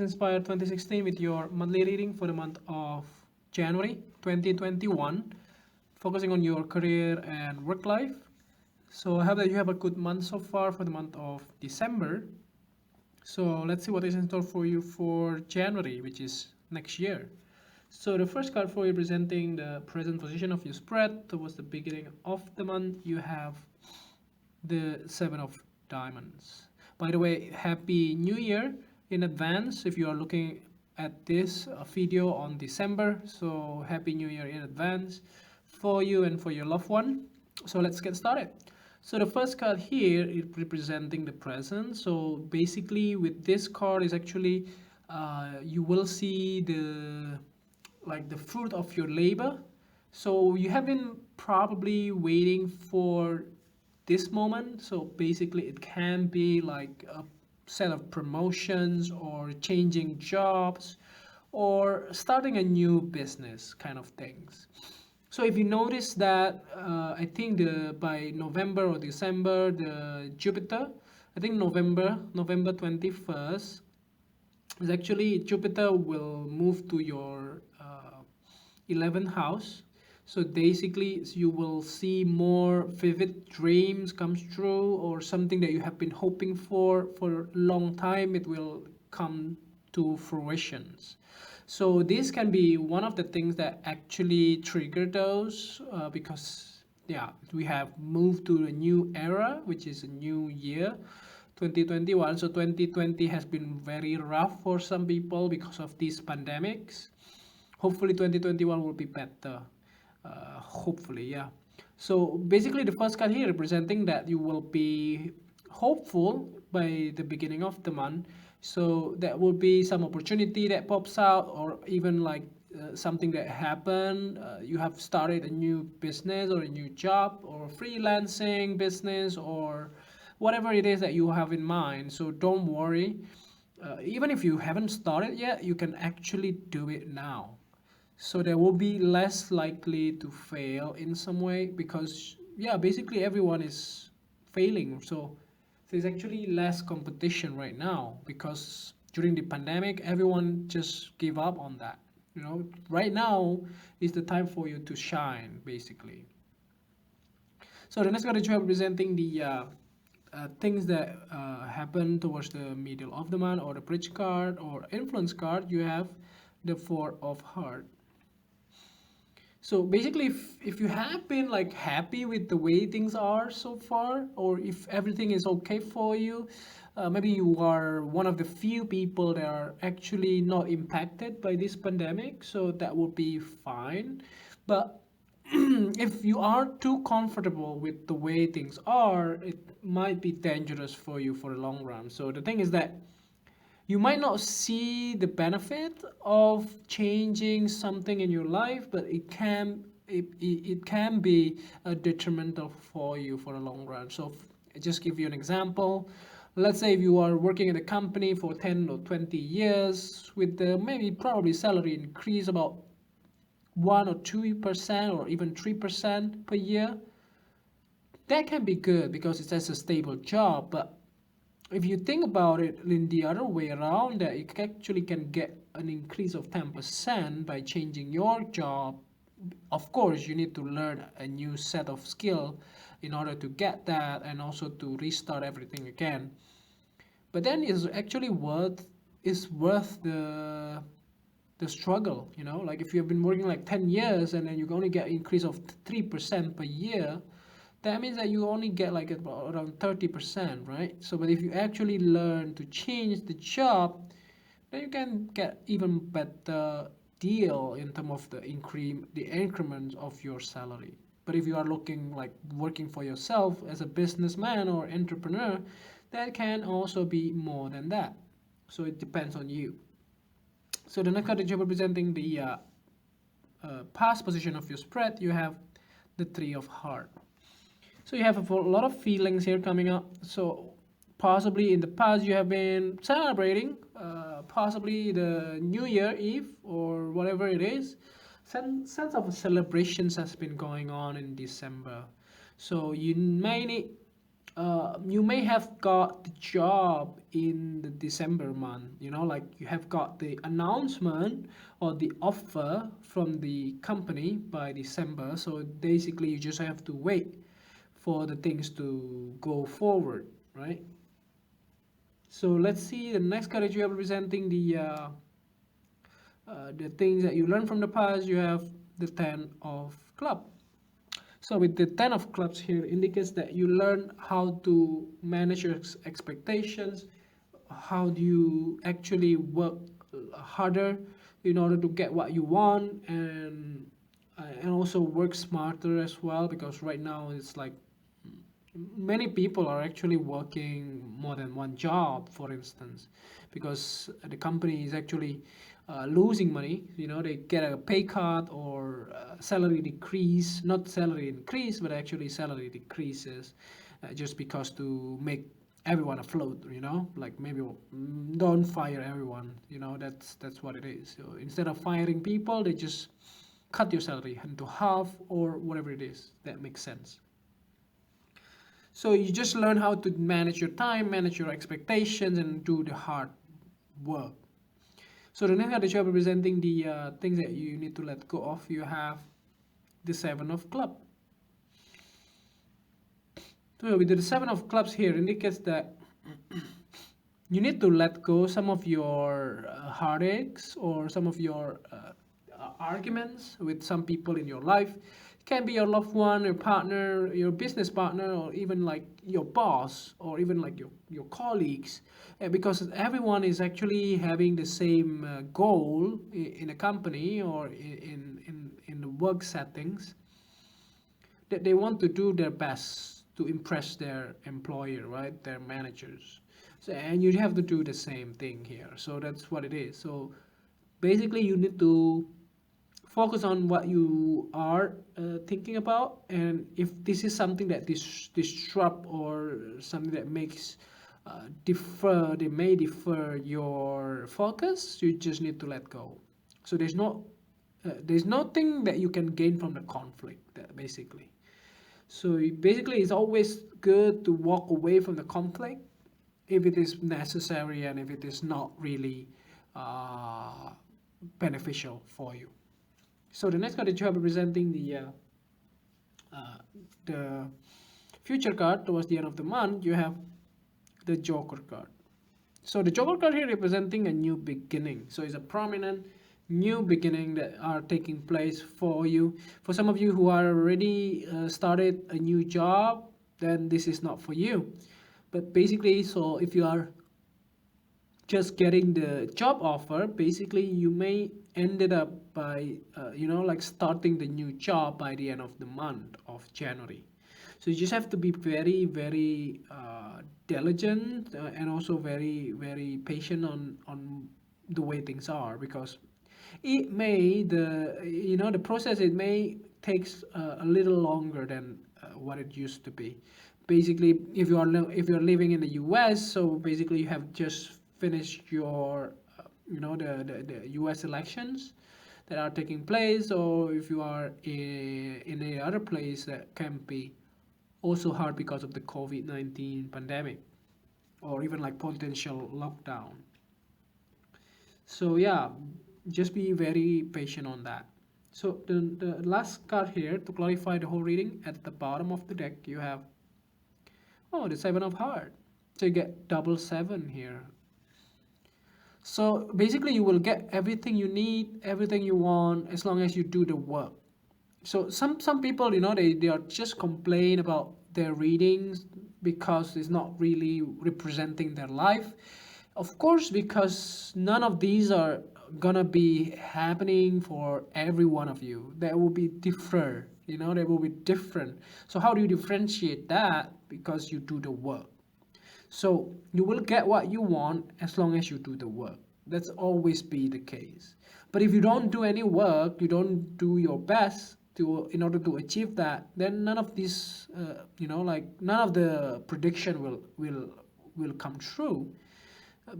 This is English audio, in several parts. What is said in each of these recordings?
Inspire 2016 with your monthly reading for the month of January 2021, focusing on your career and work life. So I hope that you have a good month so far for the month of December. So let's see what is in store for you for January, which is next year. So the first card for you presenting the present position of your spread towards the beginning of the month, you have the Seven of Diamonds. By the way, Happy New Year in advance if you are looking at this video on December. So Happy New Year in advance for you and for your loved one. So let's get started. So the first card here is representing the present. So basically with this card is actually you will see the fruit of your labor. So you have been probably waiting for this moment. So basically it can be like a set of promotions or changing jobs or starting a new business kind of things. So if you notice that I think by November or December, the Jupiter, I think November 21st is actually Jupiter will move to your 11th house. So basically you will see more vivid dreams comes true, or something that you have been hoping for a long time, it will come to fruition. So this can be one of the things that actually trigger those because yeah, we have moved to a new era, which is a new year 2021. So 2020 has been very rough for some people because of these pandemics. Hopefully 2021 will be better. Hopefully, yeah. So basically the first card here representing that you will be hopeful by the beginning of the month. So that will be some opportunity that pops out, or even like something that happened. You have started a new business or a new job or freelancing business or whatever it is that you have in mind. So don't worry. Even if you haven't started yet, you can actually do it now. So there will be less likely to fail in some way, because yeah, basically everyone is failing. So there's actually less competition right now, because during the pandemic everyone just gave up on that. Right now is the time for you to shine, basically. So the next card that you are representing the things that happen towards the middle of the month, or the bridge card or influence card, you have the Four of Hearts. So basically, if you have been like happy with the way things are so far, or if everything is okay for you, maybe you are one of the few people that are actually not impacted by this pandemic, so that would be fine. But if you are too comfortable with the way things are, it might be dangerous for you for the long run. So the thing is that you might not see the benefit of changing something in your life, but it can be detrimental for you for a long run. So just give you an example. Let's say if you are working in a company for 10 or 20 years with the maybe probably salary increase about 1 or 2% or even 3% per year, that can be good because it's just a stable job. But if you think about it in the other way around, that you actually can get an increase of 10% by changing your job. Of course, you need to learn a new set of skill in order to get that, and also to restart everything again. But then it's actually worth the struggle. Like if you have been working like 10 years and then you only get an increase of 3% per year, that means that you only get like about around 30%, right? So but if you actually learn to change the job, then you can get even better deal in terms of the increment of your salary. But if you are looking like working for yourself as a businessman or entrepreneur, that can also be more than that. So it depends on you. So the next card that you're representing the past position of your spread, you have the Three of Hearts. So you have a lot of feelings here coming up. So possibly in the past you have been celebrating, possibly the New Year Eve or whatever it is. Sense of celebrations has been going on in December. So you may need you may have got the job in the December month, like you have got the announcement or the offer from the company by December. So basically, you just have to wait for the things to go forward, right? So let's see the next card that you are representing the things that you learn from the past. You have the Ten of Club. So with the Ten of Clubs here indicates that you learn how to manage your expectations, how do you actually work harder in order to get what you want, and also work smarter as well, because right now it's like many people are actually working more than one job, for instance, because the company is actually losing money. They get a pay cut or salary decrease, not salary increase, but actually salary decreases, just because to make everyone afloat. Like maybe don't fire everyone. That's what it is. So instead of firing people, they just cut your salary into half or whatever it is. That makes sense. So you just learn how to manage your time, manage your expectations, and do the hard work. So the next card that you are representing the things that you need to let go of, you have the Seven of Clubs. So with the Seven of Clubs here indicates that you need to let go some of your heartaches or some of your arguments with some people in your life. It can be your loved one, your partner, your business partner, or even like your boss, or even like your colleagues, because everyone is actually having the same goal in a company or in the work settings, that they want to do their best to impress their employer, right? Their managers. So, and you have to do the same thing here. So that's what it is. So basically, you need to focus on what you are thinking about, and if this is something that disrupt or something that makes they may defer your focus, you just need to let go. So there's nothing that you can gain from the conflict, basically. So basically, it's always good to walk away from the conflict if it is necessary and if it is not really uh, beneficial for you. So the next card that you have representing the future card towards the end of the month, you have the Joker card. So the Joker card here representing a new beginning. So it's a prominent new beginning that are taking place for you. For some of you who are already started a new job, then this is not for you. But basically, so if you are just getting the job offer, basically you may ended up by like starting the new job by the end of the month of January. So you just have to be very, very diligent, and also very, very patient on the way things are, because it may the process, it may takes a little longer than what it used to be. Basically, if you're living in the US, so basically you have just finished your the US elections that are taking place, or if you are in a other place, that can be also hard because of the COVID-19 pandemic, or even like potential lockdown. So yeah, just be very patient on that. So the last card here to clarify the whole reading, at the bottom of the deck you have, oh, the Seven of Heart. So you get double seven here. So basically you will get everything you need, everything you want, as long as you do the work. So some people, they are just complain about their readings because it's not really representing their life. Of course, because none of these are gonna be happening for every one of you. They will be different, they will be different. So how do you differentiate that? Because you do the work. So you will get what you want as long as you do the work. That's always be the case. But if you don't do any work, you don't do your best in order to achieve that, then none of these, like none of the prediction will come true,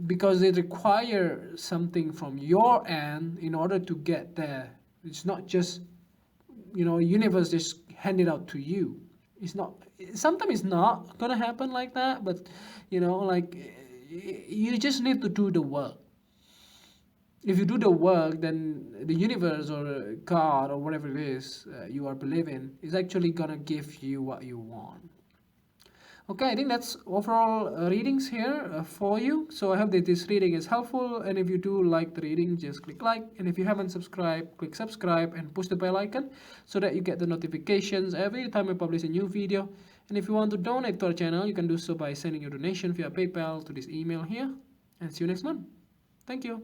because it requires something from your end in order to get there. It's not just universe just hand it out to you. It's not, sometimes it's not gonna happen like that, but you know, like, you just need to do the work. If you do the work, then the universe or God or whatever it is you are believing is actually gonna give you what you want. Okay, I think that's overall readings here for you. So I hope that this reading is helpful, and if you do like the reading, just click like, and if you haven't subscribed, click subscribe and push the bell icon so that you get the notifications every time I publish a new video. And if you want to donate to our channel, you can do so by sending your donation via PayPal to this email here, and see you next month. Thank you.